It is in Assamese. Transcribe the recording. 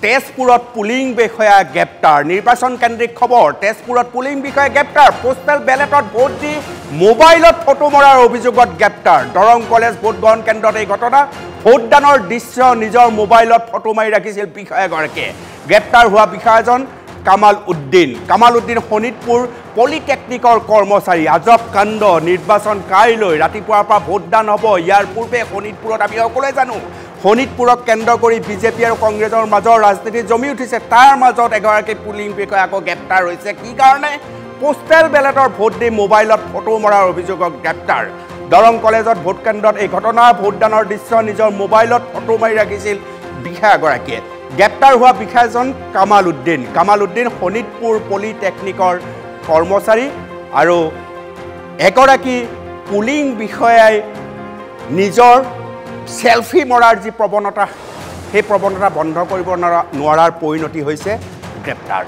তেজপুৰত পুলিং বিষয়া গ্ৰেপ্তাৰ নিৰ্বাচন কেন্দ্ৰিক খবৰ তেজপুৰত পুলিং বিষয়া গ্ৰেপ্তাৰ পোষ্টেল বেলেটত ভোট দি মোবাইলত ফটো মৰাৰ অভিযোগত গ্ৰেপ্তাৰ দৰং কলেজ ভোট গ্ৰহণ কেন্দ্ৰত এই ঘটনা ভোটদানৰ দৃশ্য নিজৰ মোবাইলত ফটো মাৰি ৰাখিছিল বিষয়াগৰাকীয়ে গ্ৰেপ্তাৰ হোৱা বিষয়াজন কামাল উদ্দিন শোণিতপুৰ পলিটেকনিকৰ কৰ্মচাৰী আজব কাণ্ড নিৰ্বাচন কাইলৈ ৰাতিপুৱাৰ পৰা ভোটদান হ'ব ইয়াৰ পূৰ্বে শোণিতপুৰত আমি সকলোৱে জানো শোণিতপুৰক কেন্দ্ৰ কৰি বিজেপি আৰু কংগ্ৰেছৰ মাজৰ ৰাজনীতি জমি উঠিছে তাৰ মাজত এগৰাকী পুলিং বিষয়া আকৌ গ্ৰেপ্তাৰ হৈছে কি কাৰণে পোষ্টেল বেলেটৰ ভোট দি মোবাইলত ফটো মৰাৰ অভিযোগত গ্ৰেপ্তাৰ দৰং কলেজত ভোট কেন্দ্ৰত এই ঘটনা ভোটদানৰ দৃশ্য নিজৰ মোবাইলত ফটো মাৰি ৰাখিছিল বিষয়াগৰাকীয়ে গ্ৰেপ্তাৰ হোৱা বিষয়াজন কামাল উদ্দিন শোণিতপুৰ পলিটেকনিকৰ কৰ্মচাৰী আৰু এগৰাকী পুলিং বিষয়াই নিজৰ সেলফি মৰাৰ যি প্ৰৱণতা সেই প্ৰৱণতা বন্ধ কৰিব নোৱাৰাৰ পৰিণতি হৈছে গ্ৰেপ্তাৰ